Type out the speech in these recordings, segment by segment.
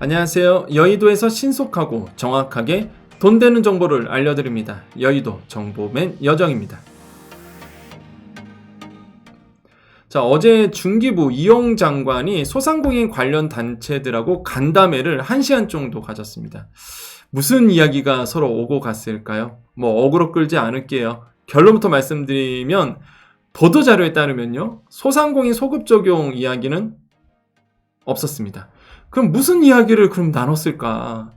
안녕하세요. 여의도에서 신속하고 정확하게 돈 되는 정보를 알려드립니다. 여의도 정보맨 여정입니다. 자, 어제 중기부 이용 장관이 소상공인 관련 단체들하고 간담회를 1시간 정도 가졌습니다. 무슨 이야기가 서로 오고 갔을까요? 어그로 끌지 않을게요. 결론부터 말씀드리면 보도자료에 따르면요, 소상공인 소급 적용 이야기는 없었습니다. 그럼 무슨 이야기를 그럼 나눴을까?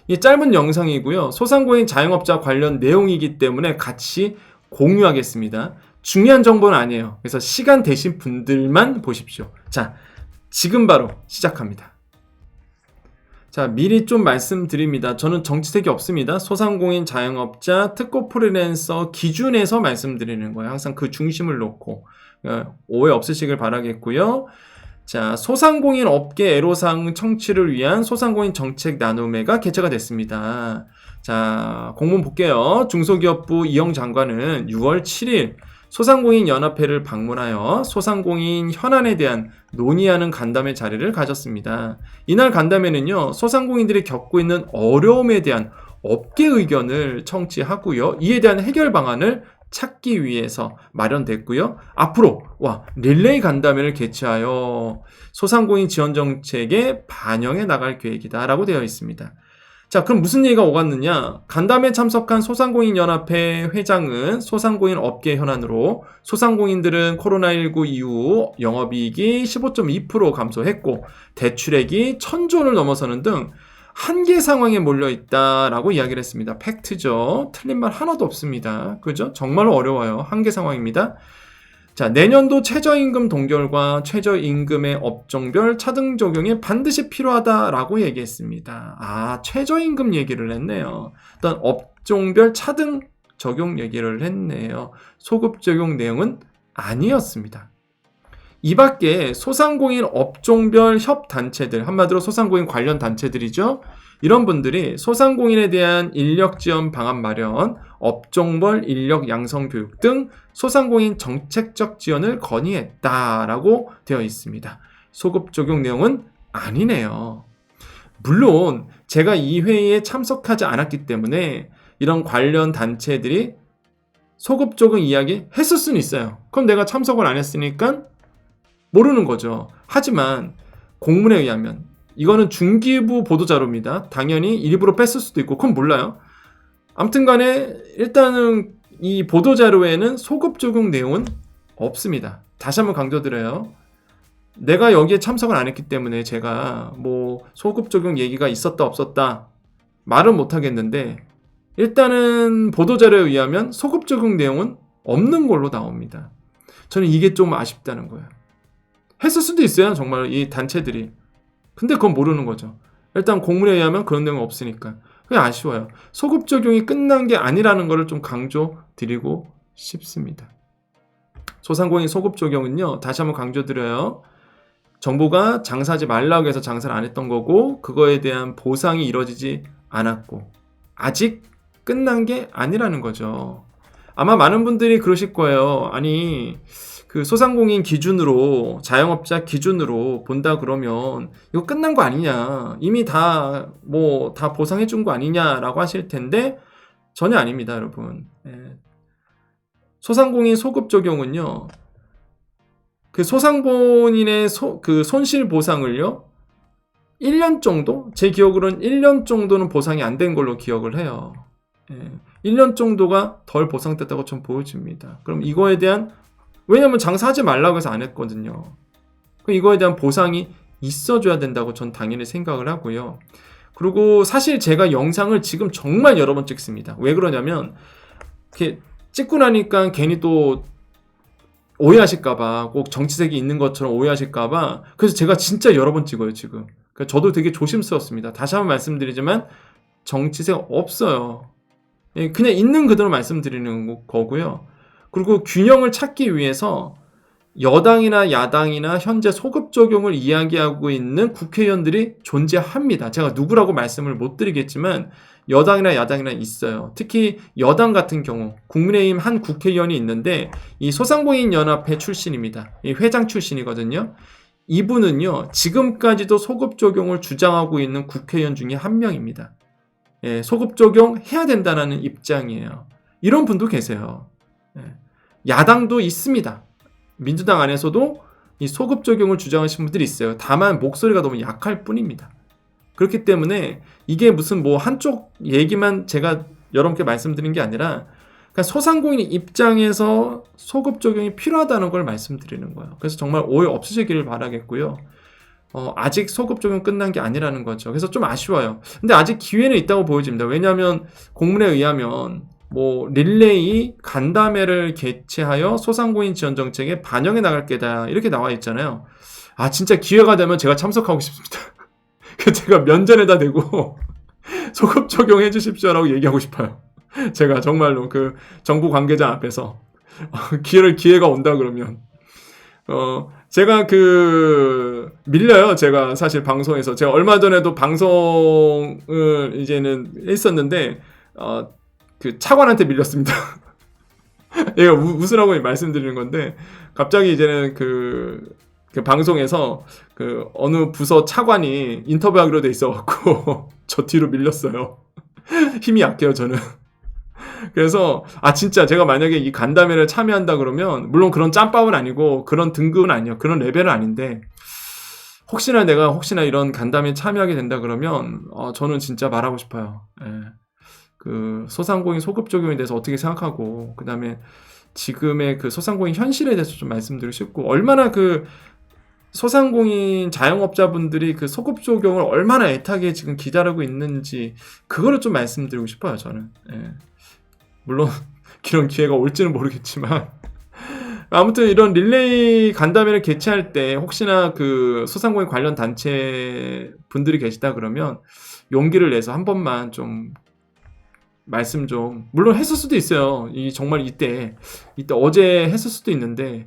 이 짧은 영상이고요. 소상공인 자영업자 관련 내용이기 때문에 같이 공유하겠습니다. 중요한 정보는 아니에요. 그래서 시간 되신 분들만 보십시오. 자, 지금 바로 시작합니다. 자, 미리 좀 말씀드립니다. 저는 정치색이 없습니다. 소상공인 자영업자 특고 프리랜서 기준에서 말씀드리는 거예요. 항상 그 중심을 놓고 오해 없으시길 바라겠고요. 자, 소상공인 업계 애로사항 청취를 위한 소상공인 정책 나눔회가 개최가 됐습니다. 자, 공문 볼게요. 중소기업부 이용 장관은 6월 7일 소상공인 연합회를 방문하여 소상공인 현안에 대한 논의하는 간담회 자리를 가졌습니다. 이날 간담회는요, 소상공인들이 겪고 있는 어려움에 대한 업계 의견을 청취하고요, 이에 대한 해결 방안을 찾기 위해서 마련됐고요. 앞으로 릴레이 간담회를 개최하여 소상공인 지원 정책에 반영해 나갈 계획이다 라고 되어 있습니다. 자, 그럼 무슨 얘기가 오갔느냐? 간담회에 참석한 소상공인연합회 회장은 소상공인 업계 현안으로 소상공인들은 코로나19 이후 영업이익이 15.2% 감소했고 대출액이 1,000조 원을 넘어서는 등 한계 상황에 몰려있다라고 이야기를 했습니다. 팩트죠. 틀린 말 하나도 없습니다. 그죠? 정말로 어려워요. 한계 상황입니다. 자, 내년도 최저임금 동결과 최저임금의 업종별 차등 적용이 반드시 필요하다라고 얘기했습니다. 아, 최저임금 얘기를 했네요. 일단 업종별 차등 적용 얘기를 했네요. 소급 적용 내용은 아니었습니다. 이 밖에 소상공인 업종별 협단체들, 한마디로 소상공인 관련 단체들이죠. 이런 분들이 소상공인에 대한 인력 지원 방안 마련, 업종별 인력 양성 교육 등 소상공인 정책적 지원을 건의했다라고 되어 있습니다. 소급 적용 내용은 아니네요. 물론 제가 이 회의에 참석하지 않았기 때문에 이런 관련 단체들이 소급 적용 이야기 했을 수는 있어요. 그럼 내가 참석을 안 했으니까 모르는 거죠. 하지만 공문에 의하면 이거는 중기부 보도자료입니다. 당연히 일부러 뺐을 수도 있고 그건 몰라요. 아무튼 간에 일단은 이 보도자료에는 소급 적용 내용은 없습니다. 다시 한번 강조드려요. 내가 여기에 참석을 안 했기 때문에 제가 소급 적용 얘기가 있었다 없었다 말은 못하겠는데 일단은 보도자료에 의하면 소급 적용 내용은 없는 걸로 나옵니다. 저는 이게 좀 아쉽다는 거예요. 했을 수도 있어요. 정말 이 단체들이. 근데 그건 모르는 거죠. 일단 공문에 의하면 그런 내용은 없으니까. 그게 아쉬워요. 소급 적용이 끝난 게 아니라는 것을 좀 강조드리고 싶습니다. 소상공인 소급 적용은요, 다시 한번 강조드려요. 정부가 장사하지 말라고 해서 장사를 안 했던 거고 그거에 대한 보상이 이루어지지 않았고 아직 끝난 게 아니라는 거죠. 아마 많은 분들이 그러실 거예요. 아니, 그 소상공인 기준으로, 자영업자 기준으로 본다 그러면 이거 끝난 거 아니냐, 이미 다 보상해 준 거 아니냐라고 하실 텐데 전혀 아닙니다, 여러분. 소상공인 소급 적용은요, 그 소상공인의 그 손실 보상을요 1년 정도? 제 기억으로는 1년 정도는 보상이 안 된 걸로 기억을 해요. 1년 정도가 덜 보상됐다고 좀 보여집니다. 그럼 이거에 대한, 왜냐면 장사하지 말라고 해서 안 했거든요. 그럼 이거에 대한 보상이 있어줘야 된다고 전 당연히 생각을 하고요. 그리고 사실 제가 영상을 지금 정말 여러 번 찍습니다. 왜 그러냐면 이렇게 찍고 나니까 괜히 또 오해하실까봐, 꼭 정치색이 있는 것처럼 오해하실까봐, 그래서 제가 진짜 여러 번 찍어요 지금. 그러니까 저도 되게 조심스럽습니다. 다시 한번 말씀드리지만 정치색 없어요. 그냥 있는 그대로 말씀드리는 거고요. 그리고 균형을 찾기 위해서 여당이나 야당이나 현재 소급 적용을 이야기하고 있는 국회의원들이 존재합니다. 제가 누구라고 말씀을 못 드리겠지만 여당이나 야당이나 있어요. 특히 여당 같은 경우 국민의힘 한 국회의원이 있는데 이 소상공인 연합회 출신입니다. 이 회장 출신이거든요. 이분은요, 지금까지도 소급 적용을 주장하고 있는 국회의원 중에 한 명입니다. 예, 소급 적용해야 된다는 입장이에요. 이런 분도 계세요. 예, 야당도 있습니다. 민주당 안에서도 이 소급 적용을 주장하시는 분들이 있어요. 다만 목소리가 너무 약할 뿐입니다. 그렇기 때문에 이게 무슨 뭐 한쪽 얘기만 제가 여러분께 말씀드린 게 아니라 그러니까 소상공인 입장에서 소급 적용이 필요하다는 걸 말씀드리는 거예요. 그래서 정말 오해 없으시기를 바라겠고요. 아직 소급 적용 끝난 게 아니라는 거죠. 그래서 좀 아쉬워요. 근데 아직 기회는 있다고 보여집니다. 왜냐하면 공문에 의하면 뭐 릴레이 간담회를 개최하여 소상공인 지원 정책에 반영해 나갈 게다 이렇게 나와 있잖아요. 아 진짜 기회가 되면 제가 참석하고 싶습니다. 제가 면전에다 대고 소급 적용해 주십시오라고 얘기하고 싶어요. 제가 정말로 그 정부 관계자 앞에서 기회가 온다 그러면 제가 밀려요. 제가 사실 방송에서 제가 얼마 전에도 방송을 이제는 했었는데 그 차관한테 밀렸습니다. 얘가 웃으라고 말씀드리는 건데 갑자기 이제는 그 방송에서 그 어느 부서 차관이 인터뷰하기로 돼 있어갖고 저 뒤로 밀렸어요. 힘이 약해요 저는. 그래서 진짜 제가 만약에 이 간담회를 참여한다 그러면 물론 그런 짬밥은 아니고 그런 등급은 아니에요. 그런 레벨은 아닌데 혹시나 이런 간담회에 참여하게 된다 그러면 저는 진짜 말하고 싶어요. 예. 그 소상공인 소급 적용에 대해서 어떻게 생각하고 그 다음에 지금의 그 소상공인 현실에 대해서 좀 말씀드리고 싶고 얼마나 그 소상공인 자영업자분들이 그 소급 적용을 얼마나 애타게 지금 기다리고 있는지 그거를 좀 말씀드리고 싶어요 저는. 예. 물론 이런 기회가 올지는 모르겠지만 아무튼 이런 릴레이 간담회를 개최할 때 혹시나 그 소상공인 관련 단체 분들이 계시다 그러면 용기를 내서 한 번만 좀 말씀 좀 물론 했을 수도 있어요. 정말 이때 어제 했을 수도 있는데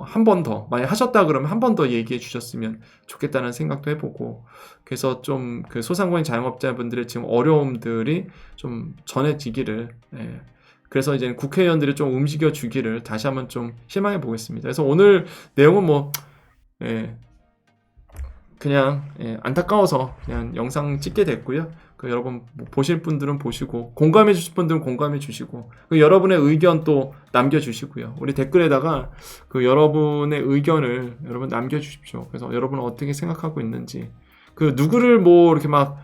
한 번 더 만약 하셨다 그러면 한 번 더 얘기해 주셨으면 좋겠다는 생각도 해보고 그래서 좀 그 소상공인 자영업자분들의 지금 어려움들이 좀 전해지기를 그래서 이제 국회의원들이 좀 움직여 주기를 다시 한번 좀 희망해 보겠습니다. 그래서 오늘 내용은 뭐 그냥 안타까워서 그냥 영상 찍게 됐고요. 여러분 보실 분들은 보시고 공감해 주실 분들은 공감해 주시고 여러분의 의견 또 남겨주시고요. 우리 댓글에다가 여러분의 의견을 여러분 남겨주십시오. 그래서 여러분은 어떻게 생각하고 있는지 누구를 뭐 이렇게 막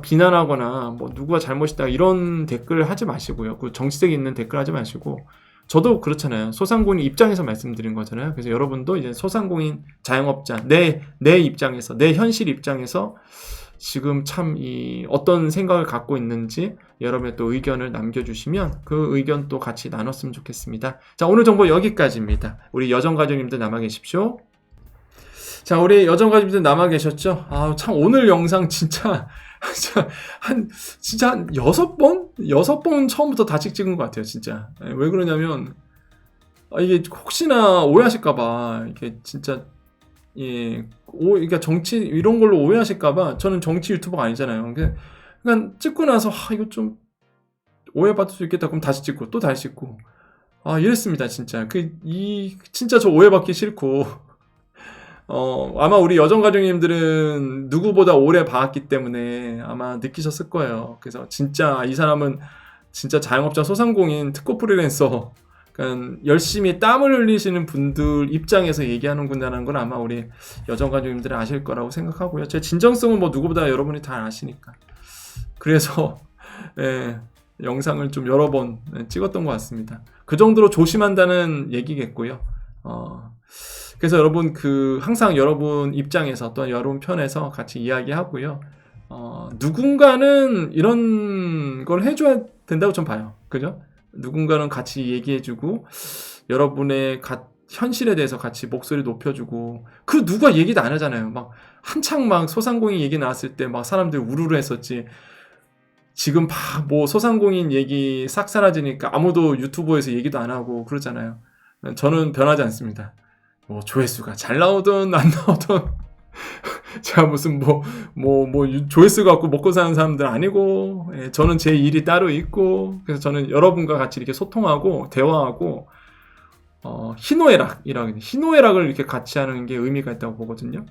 비난하거나 뭐 누구가 잘못이다 이런 댓글 하지 마시고요. 정치색 있는 댓글 하지 마시고 저도 그렇잖아요. 소상공인 입장에서 말씀드린 거잖아요. 그래서 여러분도 이제 소상공인 자영업자 내 입장에서 내 현실 입장에서 지금 참 어떤 생각을 갖고 있는지 여러분의 또 의견을 남겨주시면 그 의견 또 같이 나눴으면 좋겠습니다. 자, 오늘 정보 여기까지입니다. 우리 여정가족님들 남아 계십시오. 자, 우리 여정가족님들 남아 계셨죠? 참 오늘 영상 진짜 한 6번 처음부터 다 찍은 것 같아요, 진짜. 왜 그러냐면 이게 혹시나 오해하실까봐 이게 진짜 그러니까 정치 이런 걸로 오해하실까봐 저는 정치 유튜버가 아니잖아요. 그러니까 찍고 나서 이거 좀 오해받을 수 있겠다. 그럼 다시 찍고 또 다시 찍고 이랬습니다. 진짜 진짜 저 오해받기 싫고 아마 우리 여정가족님들은 누구보다 오래 봐왔기 때문에 아마 느끼셨을 거예요. 그래서 진짜 이 사람은 진짜 자영업자 소상공인 특고 프리랜서 그러니까 열심히 땀을 흘리시는 분들 입장에서 얘기하는구나라는 건 아마 우리 여정가족님들은 아실 거라고 생각하고요. 제 진정성은 뭐 누구보다 여러분이 다 아시니까. 그래서 영상을 좀 여러 번 찍었던 것 같습니다. 그 정도로 조심한다는 얘기겠고요. 그래서 여러분 항상 여러분 입장에서 또 여러분 편에서 같이 이야기하고요. 누군가는 이런 걸 해줘야 된다고 좀 봐요. 그죠? 누군가는 같이 얘기해주고 여러분의 현실에 대해서 같이 목소리 높여주고 누가 얘기도 안 하잖아요. 한창 소상공인 얘기 나왔을 때 사람들이 우르르 했었지. 지금 뭐 소상공인 얘기 싹 사라지니까 아무도 유튜브에서 얘기도 안 하고 그러잖아요. 저는 변하지 않습니다. 뭐 조회수가 잘 나오든 안 나오든 제가 무슨 조회수 갖고 먹고 사는 사람들 아니고 저는 제 일이 따로 있고 그래서 저는 여러분과 같이 이렇게 소통하고 대화하고 희노애락을 이렇게 같이 하는 게 의미가 있다고 보거든요.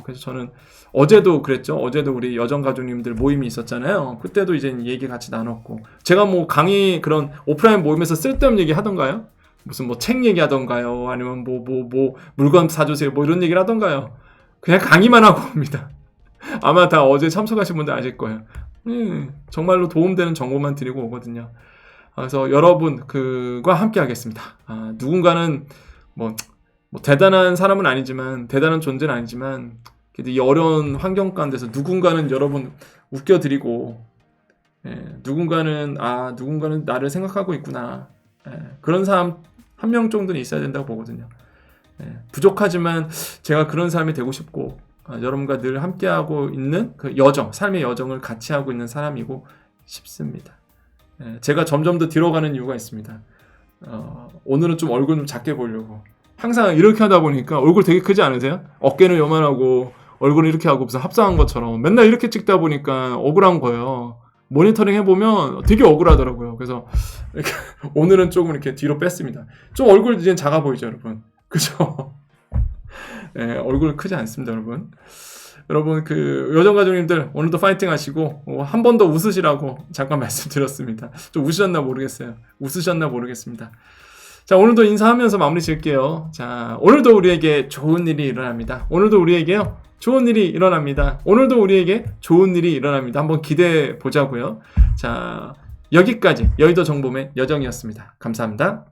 그래서 저는 어제도 그랬죠. 어제도 우리 여정가족님들 모임이 있었잖아요. 그때도 이제 얘기 같이 나눴고, 제가 뭐 강의 그런 오프라인 모임에서 쓸데없는 얘기 하던가요? 무슨 뭐 책 얘기 하던가요? 아니면 뭐 물건 사주세요 뭐 이런 얘기를 하던가요? 그냥 강의만 하고 옵니다. 아마 다 어제 참석하신 분들 아실 거예요. 정말로 도움되는 정보만 드리고 오거든요. 그래서 여러분 그과 함께 하겠습니다. 누군가는 뭐 대단한 사람은 아니지만, 대단한 존재는 아니지만, 이 어려운 환경 가운데서 누군가는 여러분 웃겨드리고, 누군가는 나를 생각하고 있구나, 그런 사람 한 명 정도는 있어야 된다고 보거든요. 부족하지만 제가 그런 사람이 되고 싶고, 여러분과 늘 함께하고 있는 그 삶의 여정을 같이 하고 있는 사람이고 싶습니다. 제가 점점 더 뒤로 가는 이유가 있습니다. 오늘은 좀 얼굴 좀 작게 보려고. 항상 이렇게 하다 보니까 얼굴 되게 크지 않으세요? 어깨는 요만하고 얼굴은 이렇게 하고 무슨 합성한 것처럼 맨날 이렇게 찍다 보니까 억울한 거예요. 모니터링 해보면 되게 억울하더라고요. 그래서 이렇게 오늘은 조금 이렇게 뒤로 뺐습니다. 좀 얼굴 이제 작아 보이죠, 여러분? 그죠? 얼굴 크지 않습니다, 여러분. 여러분 그 여정가족님들 오늘도 파이팅 하시고 한 번 더 웃으시라고 잠깐 말씀드렸습니다. 좀 웃으셨나 모르겠습니다. 자, 오늘도 인사하면서 마무리 지을게요. 자, 오늘도 우리에게 좋은 일이 일어납니다. 오늘도 우리에게 좋은 일이 일어납니다. 한번 기대해 보자고요. 자, 여기까지 여의도 정보맨 여정이었습니다. 감사합니다.